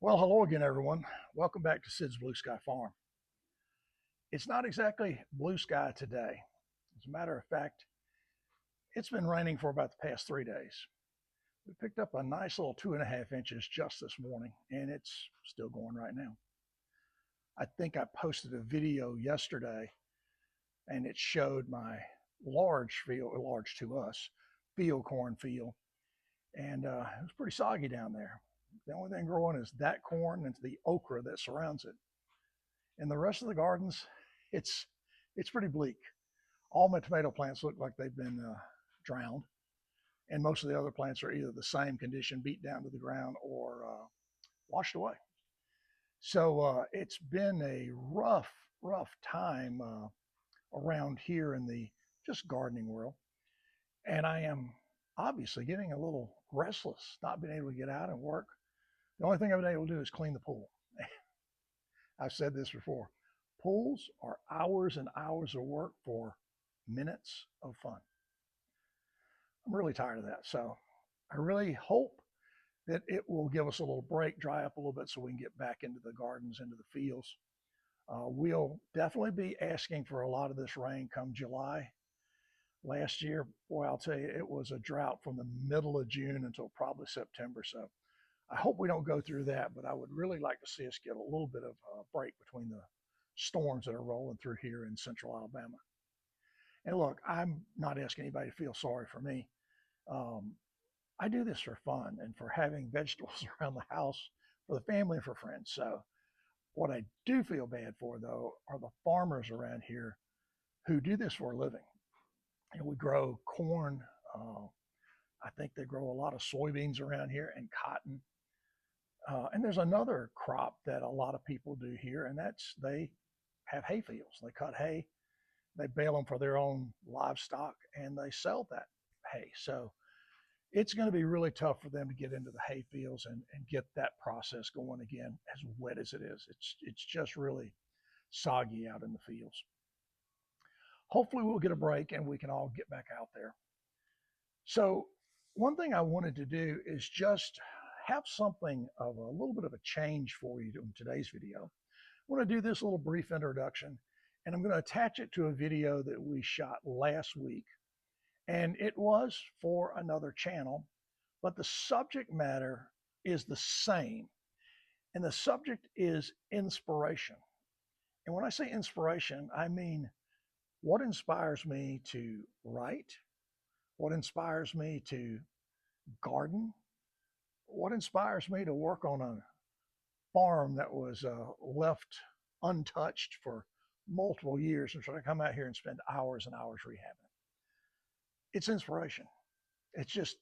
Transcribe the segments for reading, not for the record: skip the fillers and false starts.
Well, hello again, everyone. Welcome back to Sid's Blue Sky Farm. It's not exactly blue sky today. As a matter of fact, it's been raining for about the past 3 days. We picked up a nice little 2.5 inches just this morning, and it's still going right now. I think I posted a video yesterday, and it showed my large field, large to us, field corn field, and it was pretty soggy down there. The only thing growing is that corn and the okra that surrounds it. And the rest of the gardens, it's it's pretty bleak. All my tomato plants look like they've been drowned, and most of the other plants are either the same condition, beat down to the ground, or washed away. So it's been a rough time around here in the just gardening world, and I am obviously getting a little restless, not being able to get out and work. The only thing I've been able to do is clean the pool. I've said this before. Pools are hours and hours of work for minutes of fun. I'm really tired of that. So I really hope that it will give us a little break, dry up a little bit so we can get back into the gardens, into the fields. We'll definitely be asking for a lot of this rain come July. Last year, boy, I'll tell you, it was a drought from the middle of June until probably September. So I hope we don't go through that, but I would really like to see us get a little bit of a break between the storms that are rolling through here in central Alabama. And look, I'm not asking anybody to feel sorry for me. Um, I do this for fun and for having vegetables around the house for the family and for friends. So what I do feel bad for, though, are the farmers around here who do this for a living. And we grow corn. I think they grow a lot of soybeans around here and cotton. And there's another crop that a lot of people do here, and that's they have hay fields. They cut hay, they bale them for their own livestock, and they sell that hay. So it's going to be really tough for them to get into the hay fields and get that process going again, as wet as it is. It's just really soggy out in the fields. Hopefully we'll get a break and we can all get back out there. So one thing I wanted to do is just have something of a little bit of a change for you in today's video. I want to do this little brief introduction, and I'm going to attach it to a video that we shot last week. And it was for another channel, but the subject matter is the same. And the subject is inspiration. And when I say inspiration, I mean what inspires me to write, what inspires me to garden, what inspires me to work on a farm that was left untouched for multiple years and try to come out here and spend hours and hours rehabbing. It's inspiration. It's just,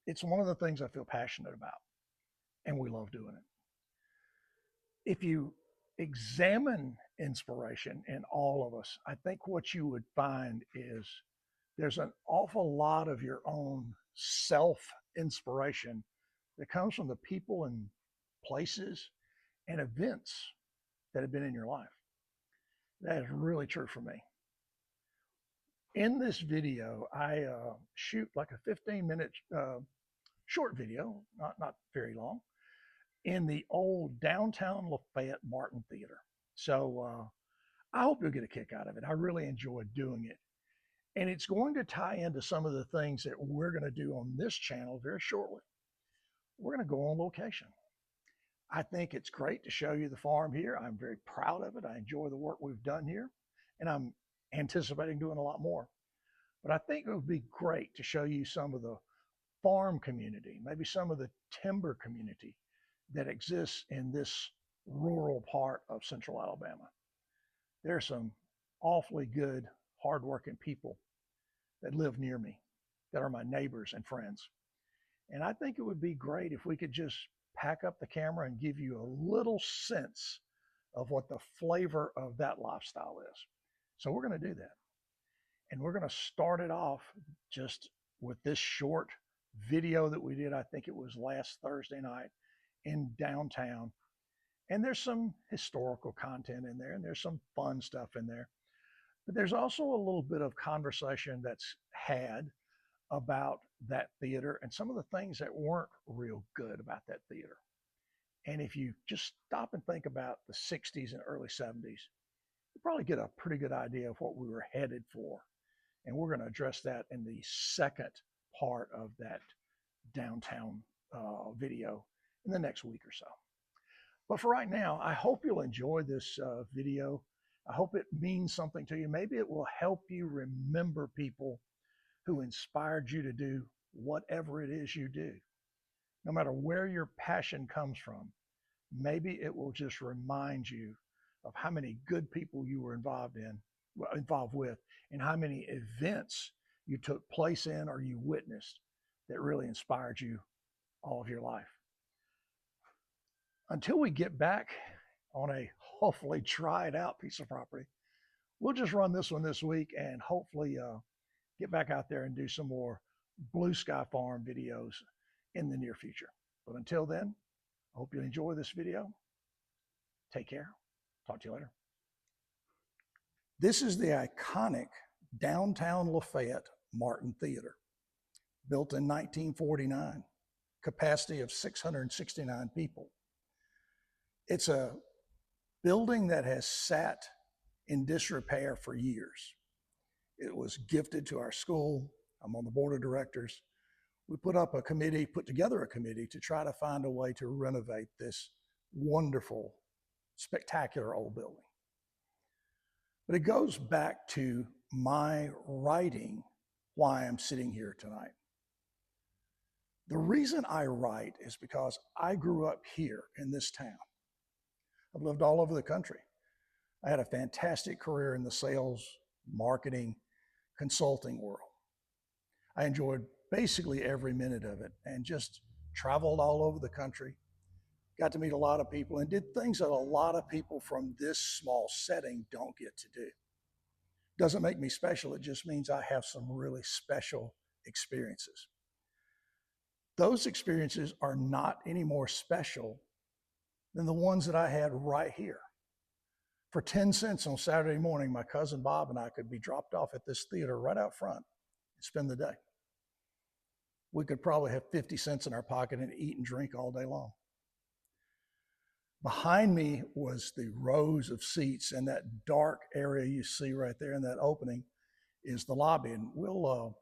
it's one of the things I feel passionate about, and we love doing it. If you examine inspiration in all of us, I think what you would find is there's an awful lot of your own self inspiration that comes from the people and places and events that have been in your life. That is really true for me. In this video, I shoot like a 15-minute short video, not very long, in the old downtown Lafayette Martin Theater. So I hope you'll get a kick out of it. I really enjoyed doing it. And it's going to tie into some of the things that we're going to do on this channel very shortly. We're going to go on location. I think it's great to show you the farm here. I'm very proud of it. I enjoy the work we've done here, and I'm anticipating doing a lot more. But I think it would be great to show you some of the farm community, maybe some of the timber community that exists in this rural part of central Alabama. There are some awfully good, hardworking people that live near me, that are my neighbors and friends. And I think it would be great if we could just pack up the camera and give you a little sense of what the flavor of that lifestyle is. So we're going to do that. And we're going to start it off just with this short video that we did. I think it was last Thursday night in downtown. And there's some historical content in there, and there's some fun stuff in there. But there's also a little bit of conversation that's had about that theater and some of the things that weren't real good about that theater. And if you just stop and think about the 60s and early 70s, you probably get a pretty good idea of what we were headed for. And we're going to address that in the second part of that downtown video in the next week or so. But for right now, I hope you'll enjoy this video. I hope it means something to you. Maybe it will help you remember people who inspired you to do whatever it is you do. No matter where your passion comes from, maybe it will just remind you of how many good people you were involved with, and how many events you took place in or you witnessed that really inspired you all of your life. Until we get back on a hopefully tried out piece of property, we'll just run this one this week and hopefully get back out there and do some more Blue Sky Farm videos in the near future. But until then, I hope you enjoy this video. Take care. Talk to you later. This is the iconic downtown Lafayette Martin Theater, built in 1949, capacity of 669 people. It's a building that has sat in disrepair for years. It was gifted to our school. I'm on the board of directors. We put together a committee to try to find a way to renovate this wonderful, spectacular old building. But it goes back to my writing why I'm sitting here tonight. The reason I write is because I grew up here in this town. I've lived all over the country. I had a fantastic career in the sales, marketing, consulting world. I enjoyed basically every minute of it and just traveled all over the country, got to meet a lot of people, and did things that a lot of people from this small setting don't get to do. Doesn't make me special. It just means I have some really special experiences. Those experiences are not any more special than the ones that I had right here. For 10 cents on Saturday morning, my cousin Bob and I could be dropped off at this theater right out front and spend the day. We could probably have 50 cents in our pocket and eat and drink all day long. Behind me was the rows of seats, and that dark area you see right there in that opening is the lobby. And we'll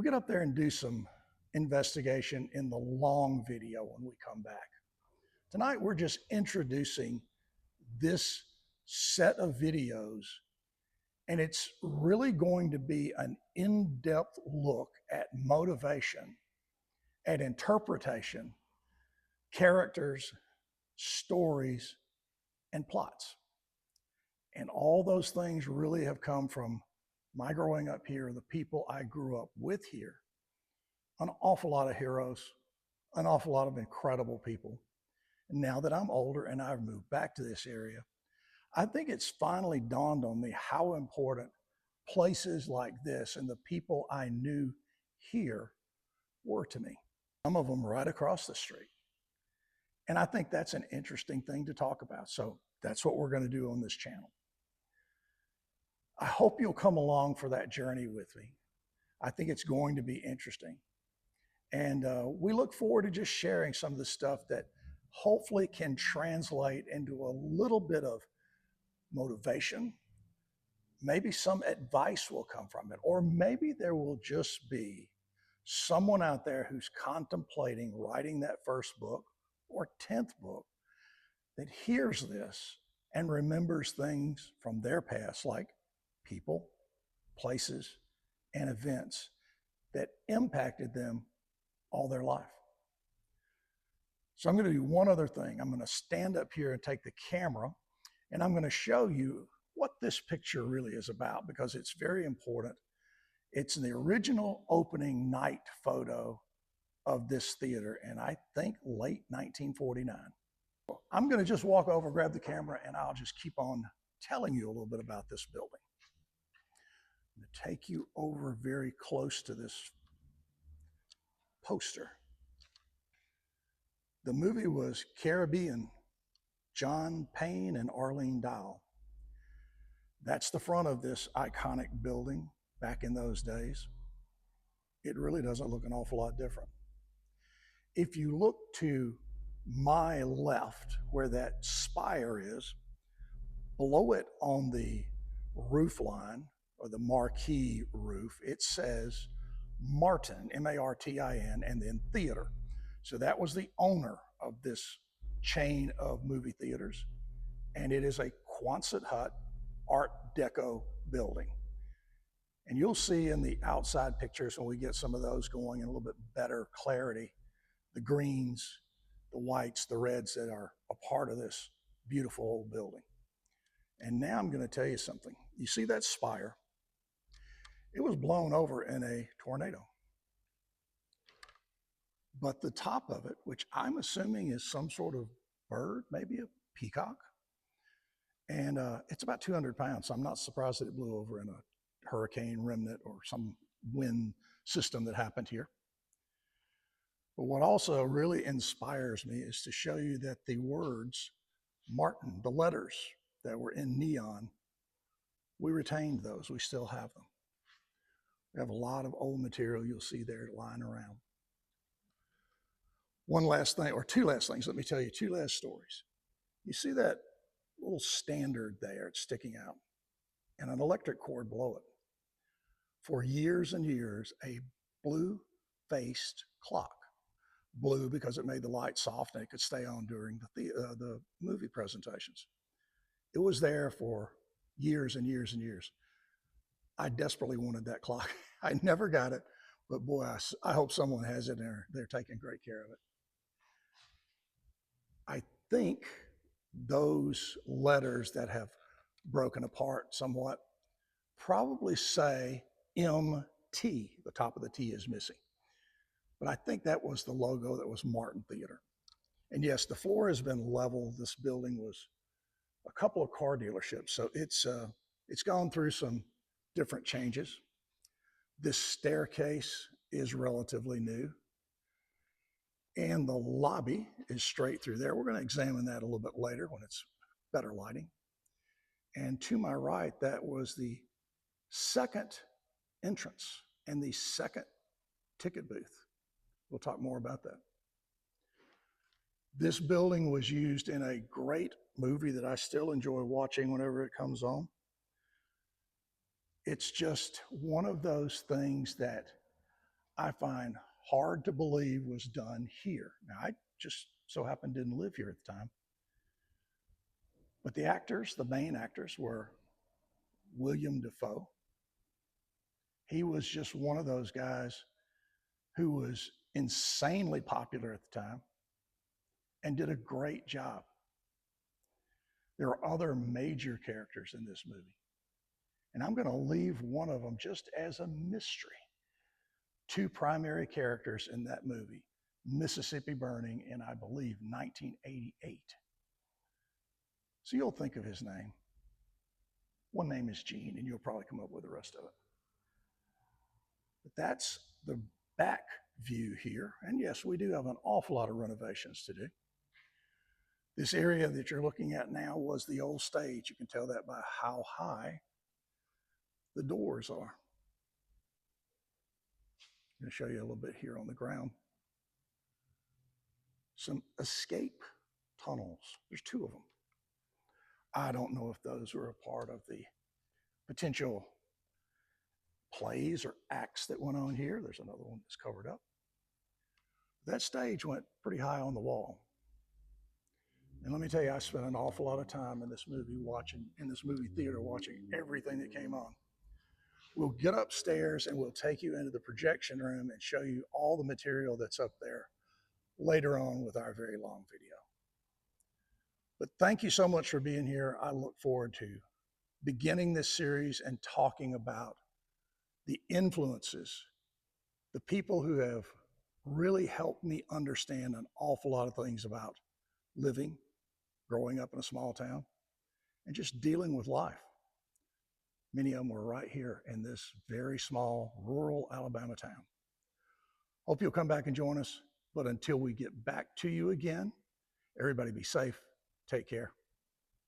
get up there and do some investigation in the long video when we come back. Tonight, we're just introducing this set of videos, and it's really going to be an in-depth look at motivation, at interpretation, characters, stories, and plots. And all those things really have come from my growing up here, the people I grew up with here, an awful lot of heroes, an awful lot of incredible people. And now that I'm older and I've moved back to this area, I think it's finally dawned on me how important places like this and the people I knew here were to me. Some of them right across the street. And I think that's an interesting thing to talk about. So that's what we're going to do on this channel. I hope you'll come along for that journey with me. I think it's going to be interesting. And we look forward to just sharing some of the stuff that hopefully can translate into a little bit of motivation. Maybe some advice will come from it, or maybe there will just be someone out there who's contemplating writing that first book or 10th book that hears this and remembers things from their past, like people, places, and events that impacted them all their life. So I'm going to do one other thing. I'm going to stand up here and take the camera, and I'm going to show you what this picture really is about, because it's very important. It's the original opening night photo of this theater, and I think late 1949. I'm going to just walk over, grab the camera, and I'll just keep on telling you a little bit about this building. I'm going to take you over very close to this poster. The movie was Caribbean, John Payne and Arlene Dahl. That's the front of this iconic building back in those days. It really doesn't look an awful lot different. If you look to my left, where that spire is, below it on the roof line or the marquee roof, it says Martin, Martin, and then theater. So that was the owner of this chain of movie theaters. And it is a Quonset hut Art Deco building. And you'll see in the outside pictures when we get some of those going in a little bit better clarity, the greens, the whites, the reds that are a part of this beautiful old building. And now I'm going to tell you something. You see that spire? It was blown over in a tornado. But the top of it, which I'm assuming is some sort of bird, maybe a peacock, and it's about 200 pounds. So I'm not surprised that it blew over in a hurricane remnant or some wind system that happened here. But what also really inspires me is to show you that the words Martin, the letters that were in neon, we retained those. We still have them. We have a lot of old material you'll see there lying around. One last thing, or two last things. Let me tell you two last stories. You see that little standard there, it's sticking out, and an electric cord below it. For years and years, a blue-faced clock. Blue because it made the light soft and it could stay on during the movie presentations. It was there for years and years and years. I desperately wanted that clock. I never got it, but boy, I hope someone has it and they're taking great care of it. I think those letters that have broken apart somewhat probably say MT. The top of the T is missing. But I think that was the logo that was Martin Theater. And yes, the floor has been leveled. This building was a couple of car dealerships, so it's gone through some different changes. This staircase is relatively new, and the lobby is straight through there. We're going to examine that a little bit later when it's better lighting. And to my right, that was the second entrance and the second ticket booth. We'll talk more about that. This building was used in a great movie that I still enjoy watching whenever it comes on. It's just one of those things that I find hard to believe was done here. Now, I just so happened didn't live here at the time. But the actors, the main actors, were William Dafoe. He was just one of those guys who was insanely popular at the time and did a great job. There are other major characters in this movie, and I'm going to leave one of them just as a mystery. Two primary characters in that movie, Mississippi Burning in, I believe, 1988. So you'll think of his name. One name is Gene, and you'll probably come up with the rest of it. But that's the back view here. And yes, we do have an awful lot of renovations to do. This area that you're looking at now was the old stage. You can tell that by how high the doors are. I'm going to show you a little bit here on the ground. Some escape tunnels. There's two of them. I don't know if those were a part of the potential plays or acts that went on here. There's another one that's covered up. That stage went pretty high on the wall. And let me tell you, I spent an awful lot of time in this movie theater watching everything that came on. We'll get upstairs and we'll take you into the projection room and show you all the material that's up there later on with our very long video. But thank you so much for being here. I look forward to beginning this series and talking about the influences, the people who have really helped me understand an awful lot of things about living, growing up in a small town, and just dealing with life. Many of them were right here in this very small rural Alabama town. Hope you'll come back and join us. But until we get back to you again, everybody be safe. Take care.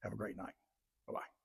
Have a great night. Bye-bye.